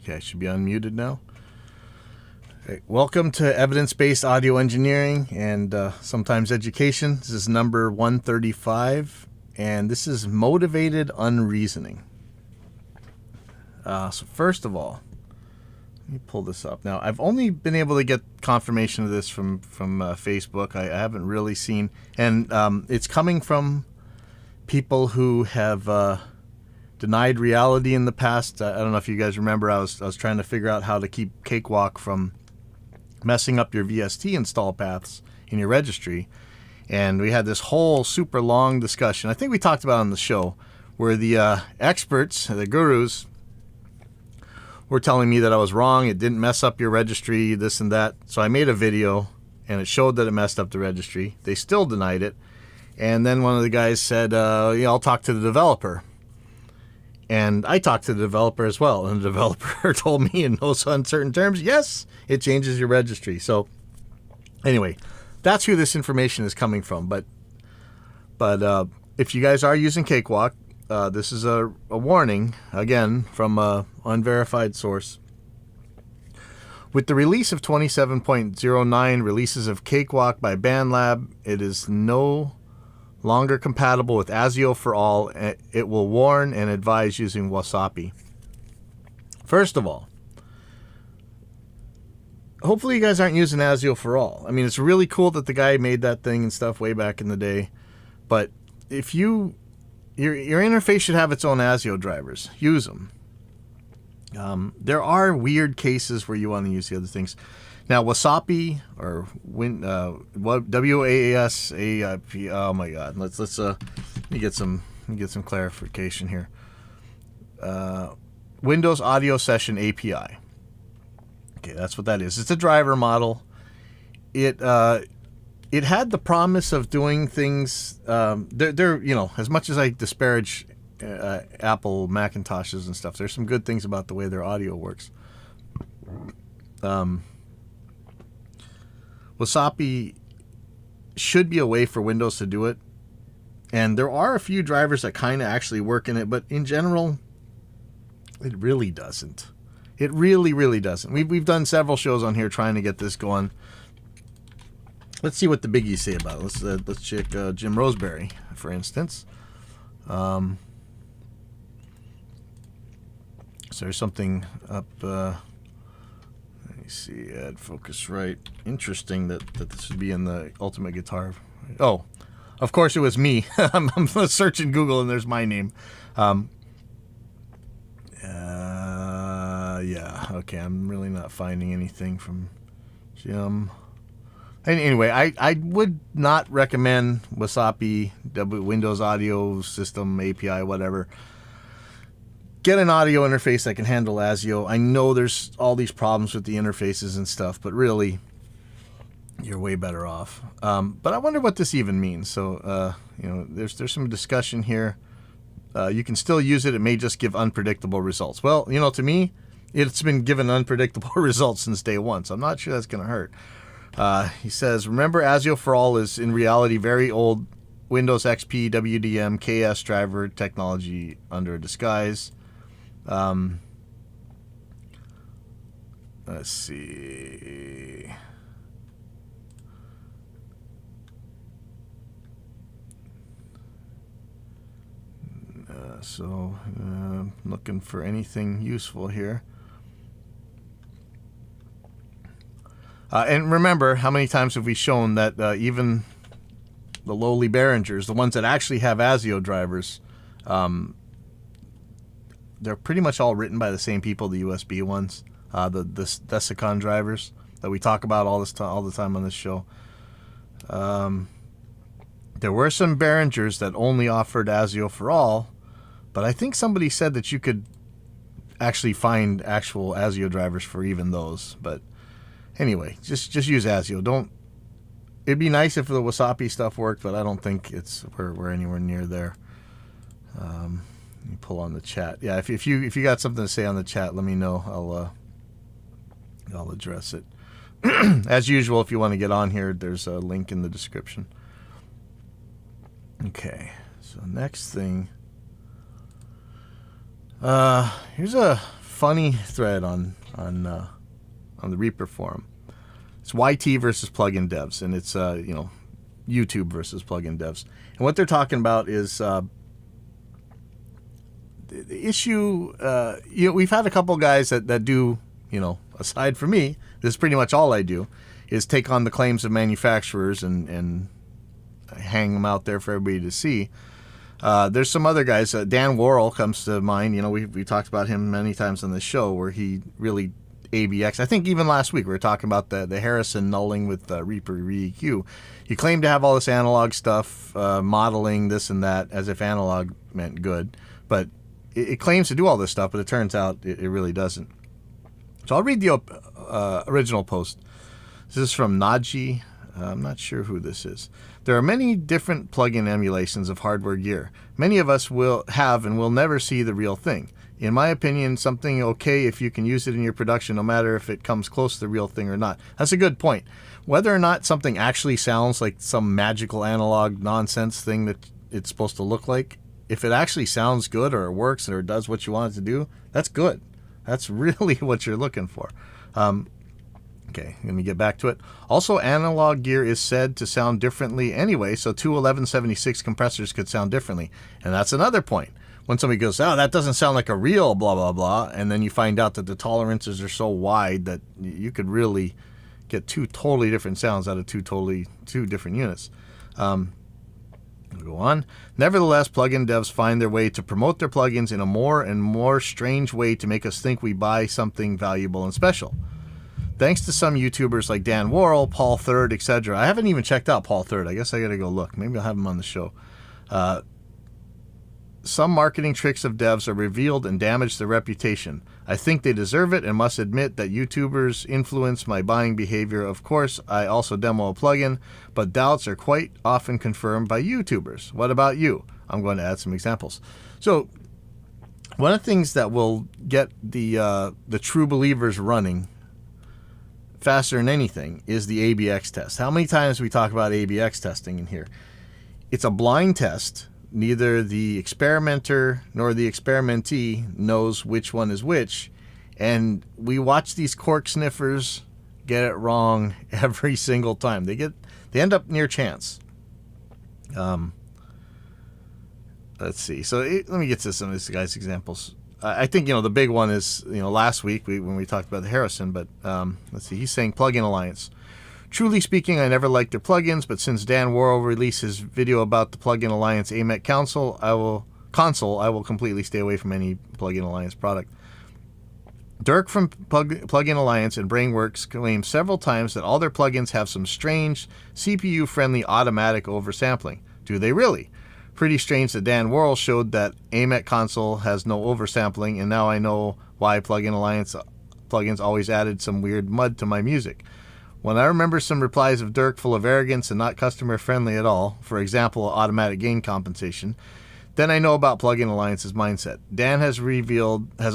Okay, I should be unmuted now. Okay, welcome to Evidence-Based Audio Engineering and sometimes Education. This is number 135, and this is Motivated Unreasoning. So first of all, let me pull this up. Now, I've only been able to get confirmation of this from Facebook. I haven't really seen, and it's coming from people who have denied reality in the past. I don't know if you guys remember. I was trying to figure out how to keep Cakewalk from messing up your VST install paths in your registry, and we had this whole super long discussion. I think we talked about it on the show where the experts, the gurus, were telling me that I was wrong. It didn't mess up your registry, this and that. So I made a video, and it showed that it messed up the registry. They still denied it. And then one of the guys said, yeah, I'll talk to the developer. And I talked to the developer as well. And the developer told me in no uncertain terms, yes, it changes your registry. So anyway, that's who this information is coming from. But if you guys are using Cakewalk, this is a warning, again, from an unverified source. With the release of 27.09 releases of Cakewalk by BandLab, it is no longer compatible with ASIO for all. It will warn and advise using Wasapi. First of all, hopefully you guys aren't using ASIO for all. I mean, it's really cool that the guy made that thing and stuff way back in the day. But if your interface should have its own ASIO drivers. Use them. There are weird cases where you want to use the other things. Now, Wasapi or WASAIP. Oh my God! Let me get some clarification here. Windows Audio Session API. Okay, that's what that is. It's a driver model. It had the promise of doing things. They're as much as I disparage Apple Macintoshes and stuff, there's some good things about the way their audio works. Wasapi should be a way for Windows to do it, and there are a few drivers that kind of actually work in it, but in general, it really doesn't. It really doesn't. We've done several shows on here trying to get this going. Let's see what the biggies say about it. Let's check Jim Roseberry, for instance. So there's something up. Let me see. Add Focusrite. Interesting that this would be in the Ultimate Guitar. Oh, of course it was me. I'm searching Google and there's my name. Yeah. Okay. I'm really not finding anything from Jim. Anyway, I would not recommend Wasapi, Windows Audio System API, whatever. Get an audio interface that can handle ASIO. I know there's all these problems with the interfaces and stuff, but really, you're way better off. But I wonder what this even means. So, there's some discussion here. You can still use it. It may just give unpredictable results. Well, to me, it's been given unpredictable results since day one, so I'm not sure that's going to hurt. He says, remember, ASIO for all is in reality very old Windows XP WDM KS driver technology under a disguise. Let's see. Looking for anything useful here. And remember, how many times have we shown that even the lowly Behringers, the ones that actually have ASIO drivers, they're pretty much all written by the same people, the USB ones, the Desicon drivers that we talk about all the time on this show. There were some Behringers that only offered ASIO for all, but I think somebody said that you could actually find actual ASIO drivers for even those. But anyway, just use ASIO. It'd be nice if the Wasapi stuff worked, but I don't think we're anywhere near there. Let me pull on the chat. Yeah, if you got something to say on the chat, let me know. I'll address it. As usual, if you want to get on here, there's a link in the description. Okay, so next thing. Here's a funny thread on the Reaper forum. It's YT versus plugin devs, and it's YouTube versus plugin devs. And what they're talking about is the issue. We've had a couple guys that do, aside from me, this is pretty much all I do, is take on the claims of manufacturers and hang them out there for everybody to see. There's some other guys. Dan Worrell comes to mind. We talked about him many times on the show, where he really ABX. I think even last week we were talking about the Harrison nulling with Reaper Re-EQ. He claimed to have all this analog stuff, modeling this and that, as if analog meant good. But it claims to do all this stuff, but it turns out it really doesn't. So I'll read the original post. This is from Naji. I'm not sure who this is. There are many different plug-in emulations of hardware gear. Many of us will have and will never see the real thing. In my opinion, something okay if you can use it in your production, no matter if it comes close to the real thing or not. That's a good point. Whether or not something actually sounds like some magical analog nonsense thing that it's supposed to look like, if it actually sounds good or it works or it does what you want it to do, that's good. That's really what you're looking for. Okay, let me get back to it. Also, analog gear is said to sound differently anyway, so two 1176 compressors could sound differently. And that's another point. When somebody goes, oh, that doesn't sound like a real blah, blah, blah, and then you find out that the tolerances are so wide that you could really get two totally different sounds out of two different units. We'll go on. Nevertheless, plugin devs find their way to promote their plugins in a more and more strange way to make us think we buy something valuable and special. Thanks to some YouTubers like Dan Worrell, Paul Third, etc. I haven't even checked out Paul Third. I guess I got to go look. Maybe I'll have him on the show. Some marketing tricks of devs are revealed and damage their reputation. I think they deserve it and must admit that YouTubers influence my buying behavior. Of course, I also demo a plugin, but doubts are quite often confirmed by YouTubers. What about you? I'm going to add some examples. So, one of the things that will get the true believers running faster than anything is the ABX test. How many times we talk about ABX testing in here? It's a blind test. Neither the experimenter nor the experimentee knows which one is which, and we watch these cork sniffers get it wrong every single time. They end up near chance. Let's see. So let me get to some of these guys' examples. I think the big one is last week when we talked about the Harrison, but let's see. He's saying Plugin Alliance. Truly speaking, I never liked their plugins, but since Dan Worrell released his video about the Plugin Alliance AMEC console, I will completely stay away from any Plugin Alliance product. Dirk from Plugin Alliance and Brainworks claimed several times that all their plugins have some strange, CPU-friendly automatic oversampling. Do they really? Pretty strange that Dan Worrell showed that AMEC console has no oversampling, and now I know why Plugin Alliance plugins always added some weird mud to my music. When I remember some replies of Dirk full of arrogance and not customer-friendly at all, for example, automatic gain compensation, then I know about Plugin Alliance's mindset. Dan has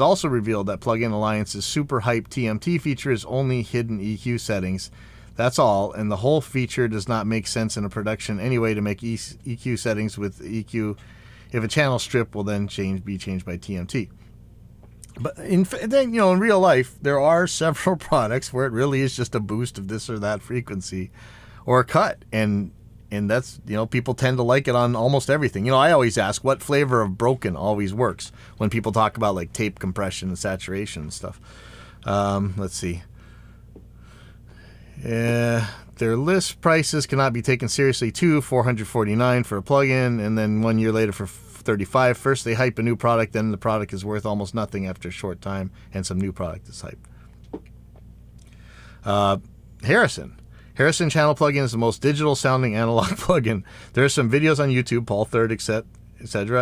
also revealed that Plugin Alliance's super hype TMT feature is only hidden EQ settings. That's all, and the whole feature does not make sense in a production anyway to make EQ settings with EQ if a channel strip will then be changed by TMT. But in real life, there are several products where it really is just a boost of this or that frequency or a cut. And that's, people tend to like it on almost everything. I always ask what flavor of broken always works when people talk about like tape compression and saturation and stuff. Let's see. Their list prices cannot be taken seriously too. $449 for a plugin, and then 1 year later for $35. First they hype a new product, then the product is worth almost nothing after a short time, and some new product is hyped. Harrison channel plugin is the most digital sounding analog plugin. There are some videos on YouTube, Paul Third, etc.,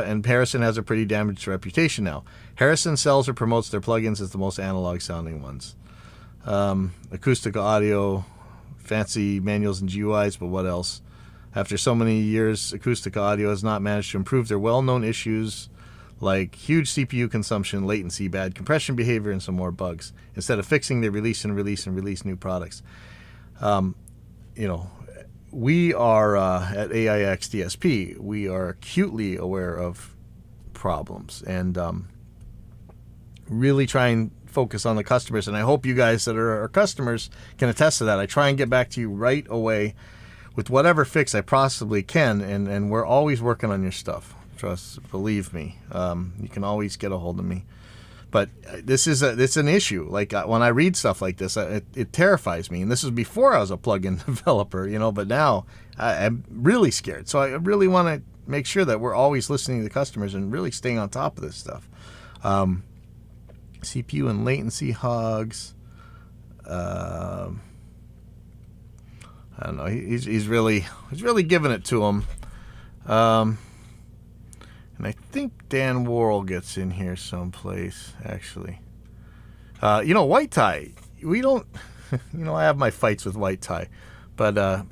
and Harrison has a pretty damaged reputation now. Harrison sells or promotes their plugins as the most analog sounding ones. Acoustic audio, fancy manuals and GUIs, but what else? After so many years, acoustic audio has not managed to improve their well-known issues like huge CPU consumption, latency, bad compression behavior, and some more bugs. Instead of fixing, they release new products. We are at AIX DSP, we are acutely aware of problems, and really try and focus on the customers. And I hope you guys that are our customers can attest to that. I try and get back to you right away with whatever fix I possibly can. And we're always working on your stuff. Believe me. You can always get a hold of me. But it's an issue. Like when I read stuff like this, it terrifies me. And this was before I was a plugin developer, but now I'm really scared. So I really want to make sure that we're always listening to the customers and really staying on top of this stuff. CPU and latency hogs. I don't know. He's really giving it to him. And I think Dan Worrell gets in here someplace, actually. White Tie. We don't, I have my fights with White Tie. But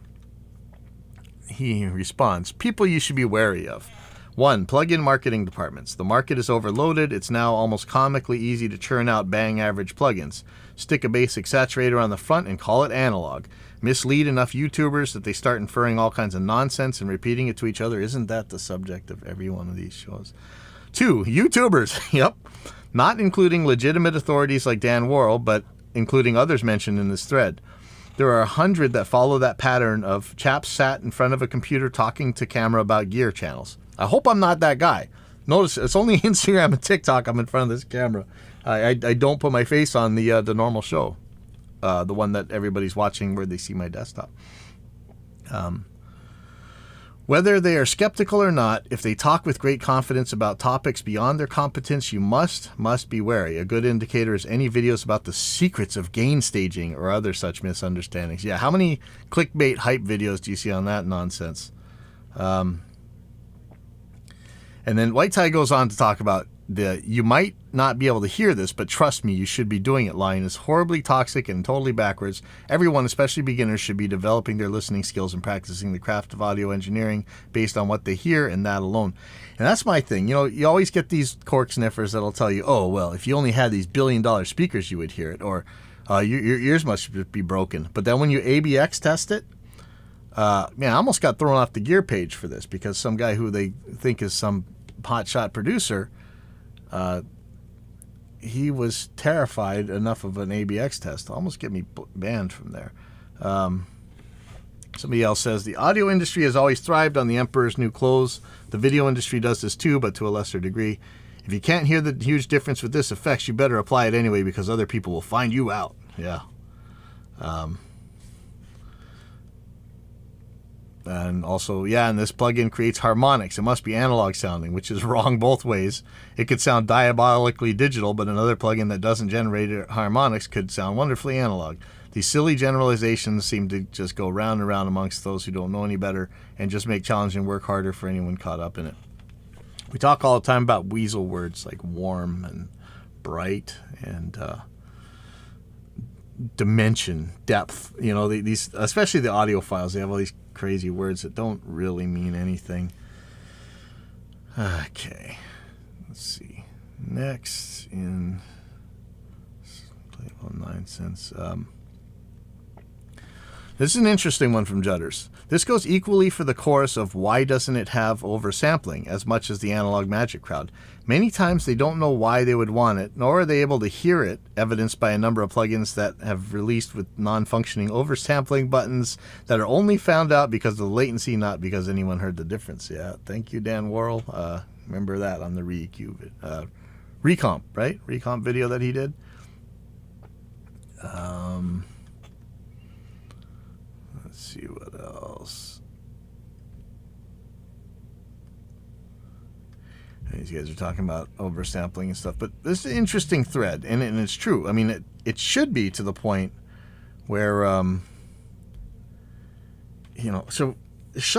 he responds, people you should be wary of. 1. Plug-in marketing departments. The market is overloaded. It's now almost comically easy to churn out bang average plugins. Stick a basic saturator on the front and call it analog. Mislead enough YouTubers that they start inferring all kinds of nonsense and repeating it to each other. Isn't that the subject of every one of these shows? 2. YouTubers. Yep. Not including legitimate authorities like Dan Worrell, but including others mentioned in this thread. There are 100 that follow that pattern of chaps sat in front of a computer talking to camera about gear channels. I hope I'm not that guy. Notice it's only Instagram and TikTok I'm in front of this camera. I don't put my face on the normal show, the one that everybody's watching where they see my desktop. Whether they are skeptical or not, if they talk with great confidence about topics beyond their competence, you must be wary. A good indicator is any videos about the secrets of gain staging or other such misunderstandings. Yeah, how many clickbait hype videos do you see on that nonsense? And then White Tie goes on to talk about you might not be able to hear this, but trust me, you should be doing it. Line is horribly toxic and totally backwards. Everyone, especially beginners, should be developing their listening skills and practicing the craft of audio engineering based on what they hear and that alone. And that's my thing. You always get these cork sniffers that'll tell you, oh, well, if you only had these billion-dollar speakers, you would hear it. Or your ears must be broken. But then when you ABX test it, I almost got thrown off the gear page for this because some guy who they think is some hotshot producer, he was terrified enough of an ABX test to almost get me banned from there. Somebody else says, the audio industry has always thrived on the emperor's new clothes. The video industry does this too, but to a lesser degree. If you can't hear the huge difference with this effects, you better apply it anyway because other people will find you out. Yeah. And also, and this plugin creates harmonics. It must be analog sounding, which is wrong both ways. It could sound diabolically digital, but another plugin that doesn't generate harmonics could sound wonderfully analog. These silly generalizations seem to just go round and round amongst those who don't know any better and just make challenging work harder for anyone caught up in it. We talk all the time about weasel words like warm and bright and dimension, depth. These, especially the audio files, they have all these crazy words that don't really mean anything. Okay, let's see. Next in play about 9 cents. This is an interesting one from Judders. This goes equally for the chorus of why doesn't it have oversampling as much as the analog magic crowd. Many times they don't know why they would want it, nor are they able to hear it, evidenced by a number of plugins that have released with non-functioning oversampling buttons that are only found out because of the latency, not because anyone heard the difference. Yeah, thank you, Dan Worrell. Remember that on the Recomp, right? Recomp video that he did. Let's see what else. These guys are talking about oversampling and stuff, but this is an interesting thread, and it's true. I mean, it should be to the point where, so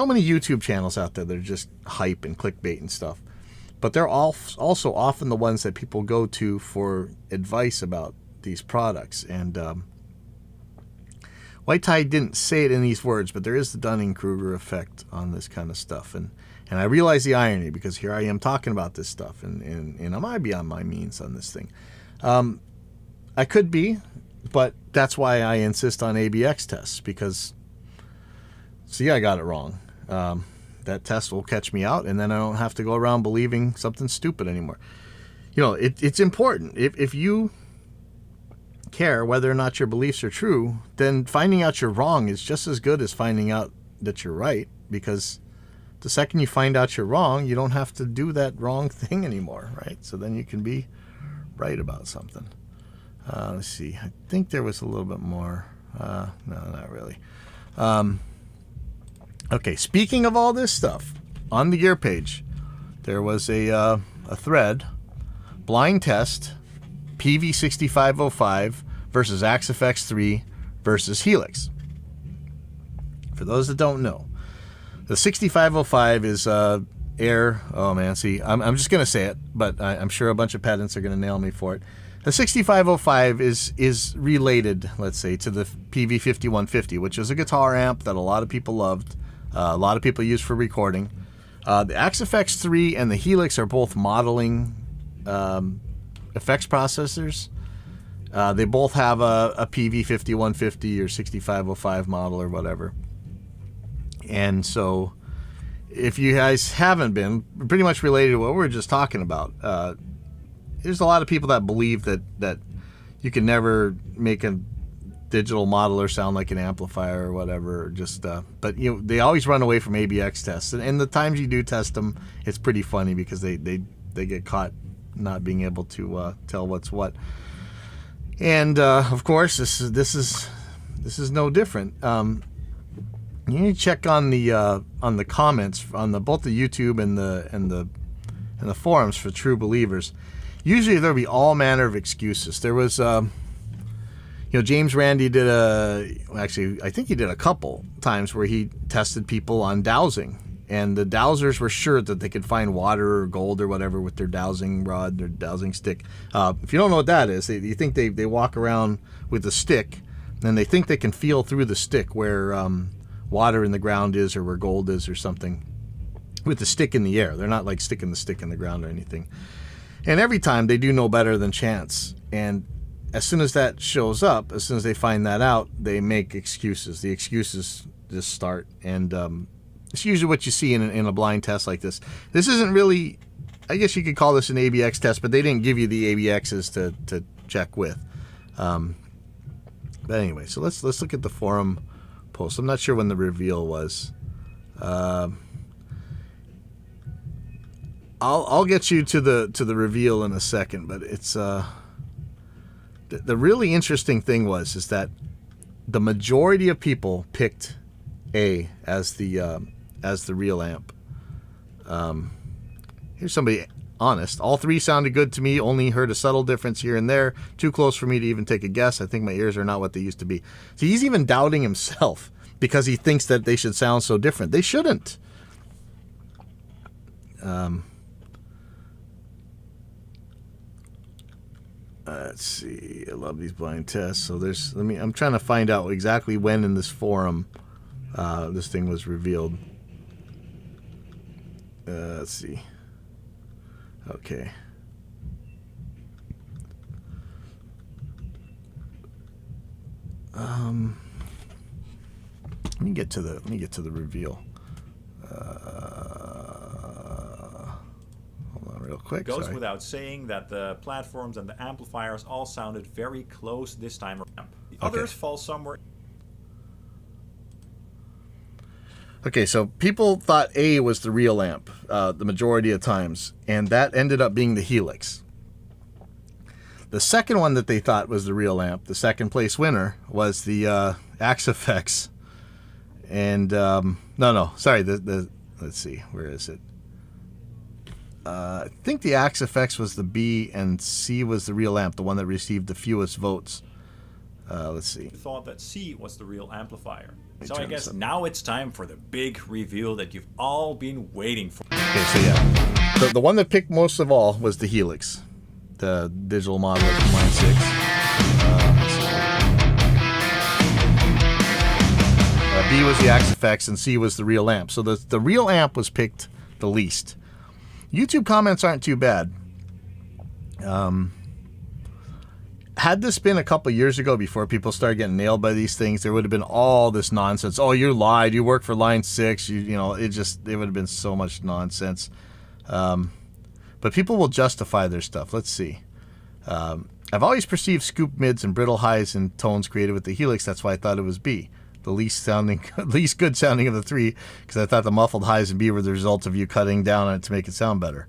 many YouTube channels out there that are just hype and clickbait and stuff, but they're also often the ones that people go to for advice about these products. And White Tie didn't say it in these words, but there is the Dunning-Kruger effect on this kind of stuff. And I realize the irony because here I am talking about this stuff, and I might be on my means on this thing. I could be, but that's why I insist on ABX tests because, see, I got it wrong. That test will catch me out, and then I don't have to go around believing something stupid anymore. it's important. If you care whether or not your beliefs are true, then finding out you're wrong is just as good as finding out that you're right, because the second you find out you're wrong, you don't have to do that wrong thing anymore, right? So then you can be right about something. Let's see. I think there was a little bit more. No, not really. Okay, speaking of all this stuff, on the gear page, there was a thread, blind test, PV6505 versus AXFX3 versus Helix. For those that don't know, the 6505 is air. Oh man, see, I'm just gonna say it, but I'm sure a bunch of pedants are gonna nail me for it. The 6505 is related, let's say, to the PV5150, which is a guitar amp that a lot of people loved, a lot of people use for recording. The AXFX3 and the Helix are both modeling effects processors. They both have a PV5150 or 6505 model or whatever. And so if you guys haven't been, pretty much related to what we were just talking about, there's a lot of people that believe that you can never make a digital modeler sound like an amplifier or whatever. But they always run away from ABX tests, and the times you do test them, it's pretty funny because they get caught not being able to tell what's what. And of course, this is no different. You need to check on the comments on both the YouTube and the forums for true believers. Usually there'll be all manner of excuses. There was James Randi did I think he did a couple times where he tested people on dowsing, and the dowsers were sure that they could find water or gold or whatever with their dowsing rod, their dowsing stick. If you don't know what that is, you think they walk around with a stick, and they think they can feel through the stick where water in the ground is or where gold is or something with the stick in the air. They're not like sticking the stick in the ground or anything. And every time they do no better than chance. And as soon as that shows up, as soon as they find that out, they make excuses. The excuses just start. And it's usually what you see in a blind test like this. This isn't really, I guess you could call this an ABX test, but they didn't give you the ABXs to check with. But anyway, so let's look at the forum post. I'm not sure when the reveal was. I'll get you to the reveal in a second, but it's the really interesting thing is that the majority of people picked A as the real amp. Here's somebody honest. All three sounded good to me. Only heard a subtle difference here and there. Too close for me to even take a guess. I think my ears are not what they used to be. So he's even doubting himself because he thinks that they should sound so different. They shouldn't. Let's see. I love these blind tests. So I'm trying to find out exactly when in this forum this thing was revealed. Let's see. Okay. Let me get to the reveal. Hold on real quick. It goes without saying that the platforms and the amplifiers all sounded very close this time around. The others fall somewhere. Okay, so people thought A was the real amp the majority of times, and that ended up being the Helix. The second one that they thought was the real amp, the second place winner, was the AXFX. And sorry, let's see, where is it? I think the AXFX was the B and C was the real amp, the one that received the fewest votes. Let's see. Thought that C was the real amplifier. So I guess now it's time for the big reveal that you've all been waiting for. Okay, so yeah, the one that picked most of all was the Helix, the digital modeler from Line 6. B was the AXFX and C was the real amp. So the real amp was picked the least. YouTube comments aren't too bad. Had this been a couple years ago before people started getting nailed by these things, there would have been all this nonsense. Oh, you lied. You work for Line 6. It would have been so much nonsense. But but people will justify their stuff. Let's see. I've always perceived scoop mids and brittle highs and tones created with the Helix. That's why I thought it was B, the least good sounding of the three, because I thought the muffled highs in B were the result of you cutting down on it to make it sound better.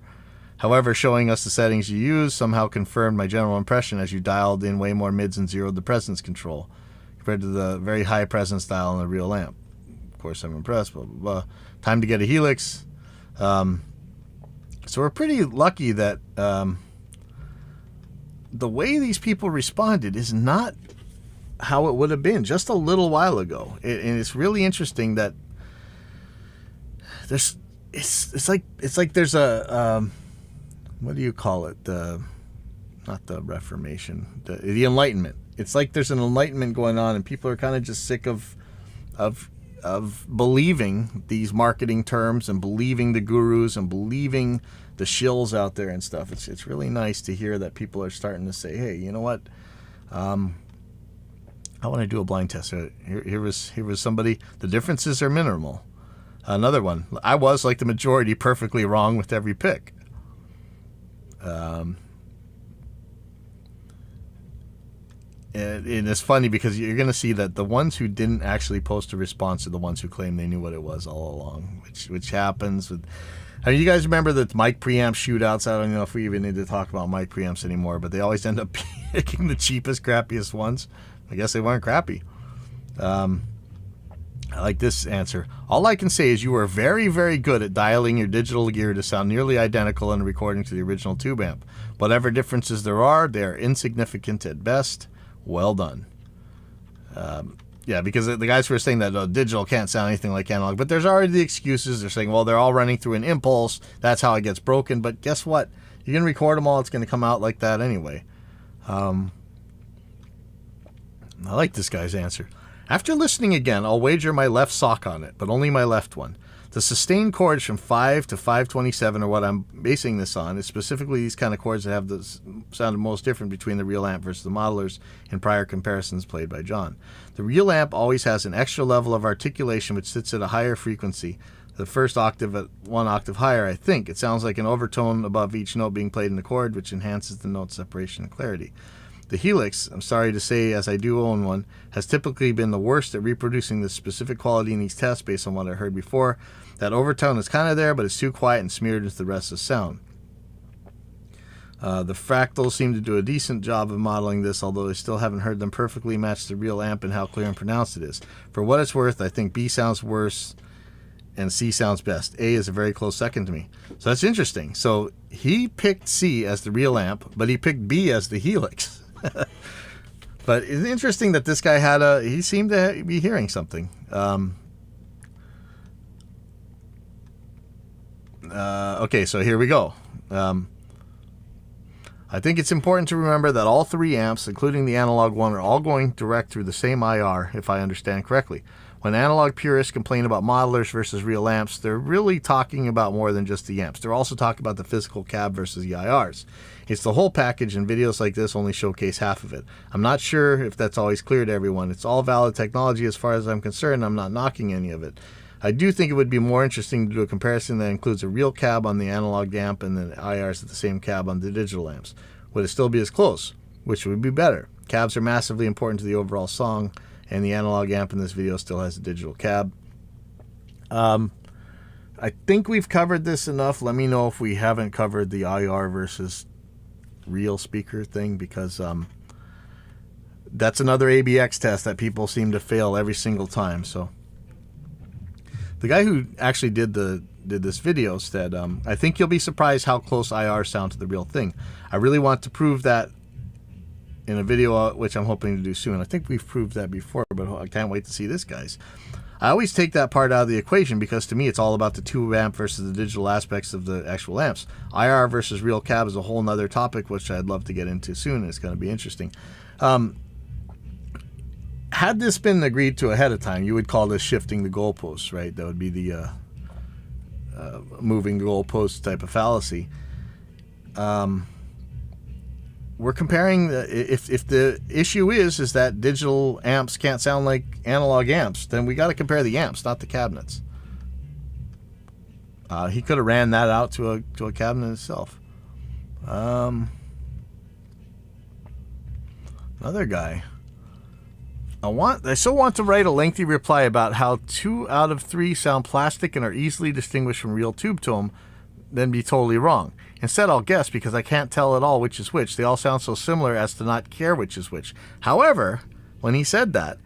However, showing us the settings you use somehow confirmed my general impression, as you dialed in way more mids and zeroed the presence control compared to the very high presence dial on the real amp. Of course, I'm impressed. Blah, blah, blah. Time to get a Helix. So we're pretty lucky that the way these people responded is not how it would have been just a little while ago. And it's really interesting that there's it's like there's a what do you call it? Not the Reformation, the Enlightenment. It's like there's an enlightenment going on, and people are kind of just sick of believing these marketing terms and believing the gurus and believing the shills out there and stuff. It's really nice to hear that people are starting to say, hey, you know what? I want to do a blind test. Here was somebody. The differences are minimal. Another one. I was, like the majority, perfectly wrong with every pick. And it's funny because you're going to see that the ones who didn't actually post a response are the ones who claim they knew what it was all along, which happens with. I mean, you guys remember the mic preamp shootouts? I don't know if we even need to talk about mic preamps anymore, but they always end up picking the cheapest, crappiest ones. I guess they weren't crappy. I like this answer. All I can say is you were very, very good at dialing your digital gear to sound nearly identical in recording to the original tube amp. Whatever differences there are, they are insignificant at best. Well done. Yeah, because the guys were saying that digital can't sound anything like analog, but there's already the excuses. They're saying, well, they're all running through an impulse. That's how it gets broken. But guess what? You can record them all. It's going to come out like that anyway. I like this guy's answer. After listening again, I'll wager my left sock on it, but only my left one. The sustained chords from 5 to 527 are what I'm basing this on. It's specifically these kind of chords that have the sounded most different between the real amp versus the modelers in prior comparisons played by John. The real amp always has an extra level of articulation which sits at a higher frequency, the first octave at 1 octave higher, I think. It sounds like an overtone above each note being played in the chord, which enhances the note separation and clarity. The Helix, I'm sorry to say as I do own one, has typically been the worst at reproducing this specific quality in these tests based on what I heard before. That overtone is kind of there, but it's too quiet and smeared into the rest of the sound. The fractals seem to do a decent job of modeling this, although I still haven't heard them perfectly match the real amp and how clear and pronounced it is. For what it's worth, I think B sounds worse and C sounds best. A is a very close second to me. So that's interesting. So he picked C as the real amp, but he picked B as the Helix. But it's interesting that this guy he seemed to be hearing something. Okay, so here we go. I think it's important to remember that all three amps, including the analog one, are all going direct through the same IR, if I understand correctly. When analog purists complain about modelers versus real amps, they're really talking about more than just the amps. They're also talking about the physical cab versus the IRs. It's the whole package, and videos like this only showcase half of it. I'm not sure if that's always clear to everyone. It's all valid technology as far as I'm concerned. I'm not knocking any of it. I do think it would be more interesting to do a comparison that includes a real cab on the analog amp and the IRs at the same cab on the digital amps. Would it still be as close? Which would be better? Cabs are massively important to the overall song, and the analog amp in this video still has a digital cab. I think we've covered this enough. Let me know if we haven't covered the IR versus real speaker thing, because that's another ABX test that people seem to fail every single time. So the guy who actually did this video said, I think you'll be surprised how close IR sound to the real thing. I really want to prove that in a video, which I'm hoping to do soon. I think we've proved that before, but I can't wait to see this, guys. I always take that part out of the equation because to me it's all about the tube amp versus the digital aspects of the actual amps. IR versus real cab is a whole nother topic, which I'd love to get into soon. It's going to be interesting. Had this been agreed to ahead of time, you would call this shifting the goalposts, right? That would be the moving the goalposts type of fallacy. We're comparing, if the issue is that digital amps can't sound like analog amps, then we got to compare the amps, not the cabinets. He could have ran that out to a cabinet itself. Another guy. I still want to write a lengthy reply about how 2 out of 3 sound plastic and are easily distinguished from real tube tone, then be totally wrong. Instead, I'll guess because I can't tell at all which is which. They all sound so similar as to not care which is which. However, when he said that,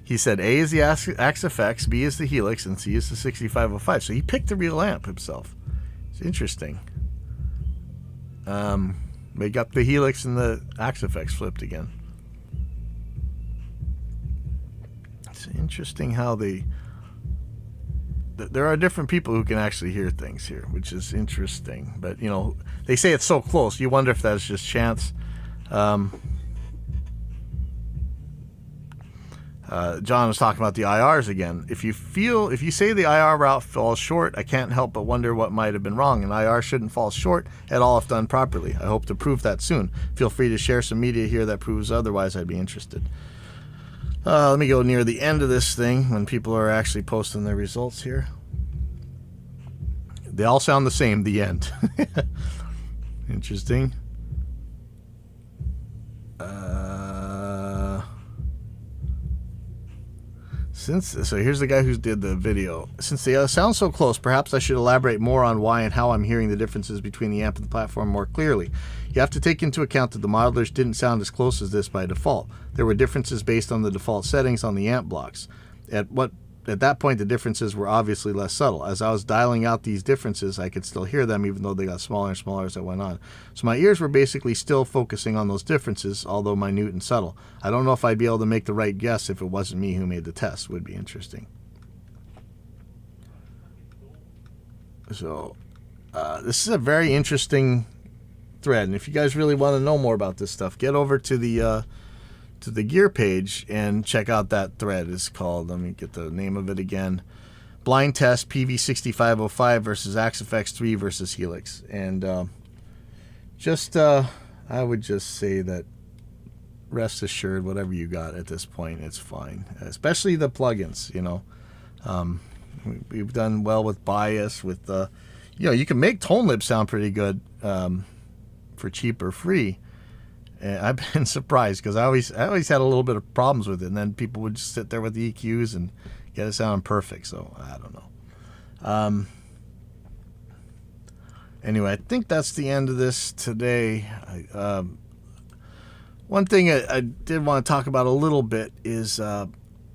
he said A is the AXFX, B is the Helix, and C is the 6505. So he picked the real amp himself. It's interesting. They got the Helix and the AXFX flipped again. It's interesting how there are different people who can actually hear things here, which is interesting. But, you know, they say it's so close. You wonder if that's just chance. John was talking about the IRs again. If you say the IR route falls short, I can't help but wonder what might have been wrong. An IR shouldn't fall short at all if done properly. I hope to prove that soon. Feel free to share some media here that proves otherwise. I'd be interested. Let me go near the end of this thing when people are actually posting their results here. They all sound the same, the end. Interesting. So here's the guy who did the video. Since they sound so close, perhaps I should elaborate more on why and how I'm hearing the differences between the amp and the platform more clearly. You have to take into account that the modelers didn't sound as close as this by default. There were differences based on the default settings on the amp blocks. At that point, the differences were obviously less subtle. As I was dialing out these differences, I could still hear them, even though they got smaller and smaller as I went on. So my ears were basically still focusing on those differences, although minute and subtle. I don't know if I'd be able to make the right guess if it wasn't me who made the test. Would be interesting. So this is a very interesting thread, and if you guys really want to know more about this stuff, get over to the gear page and check out that thread. It's called, let me get the name of it again, Blind Test PV6505 versus AXFX 3 versus Helix. And I would just say that rest assured, whatever you got at this point, it's fine, especially the plugins. You know, we've done well with bias, with you can make Tone Lib sound pretty good for cheap or free. And I've been surprised because I always had a little bit of problems with it, and then people would just sit there with the EQs and get it sounding perfect. So I don't know. Anyway, I think that's the end of this today. One thing I did want to talk about a little bit is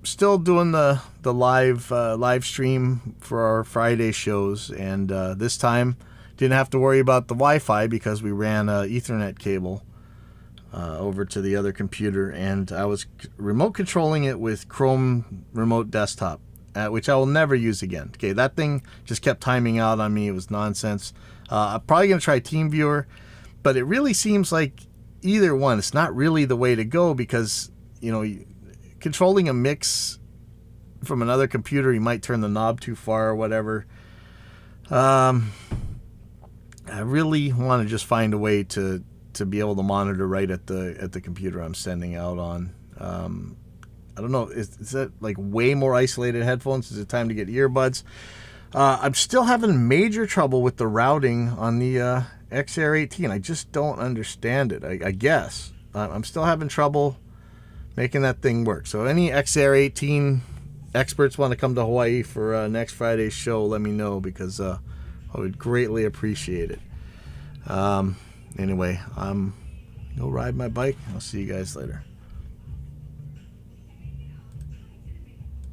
still doing the live stream for our Friday shows, and this time didn't have to worry about the Wi-Fi because we ran an Ethernet cable over to the other computer, and I was remote controlling it with Chrome Remote Desktop, which I will never use again. Okay, that thing just kept timing out on me. It was nonsense. I'm probably going to try TeamViewer, but it really seems like either one, it's not really the way to go because, you know, controlling a mix from another computer, you might turn the knob too far or whatever. I really want to just find a way to be able to monitor right at the computer I'm sending out on. I don't know, is that like way more isolated headphones? Is it time to get earbuds? I'm still having major trouble with the routing on the XR18. I just don't understand it. I guess I'm still having trouble making that thing work. So any XR18 experts want to come to Hawaii for next Friday's show, let me know, because I would greatly appreciate it. Anyway, go ride my bike. I'll see you guys later.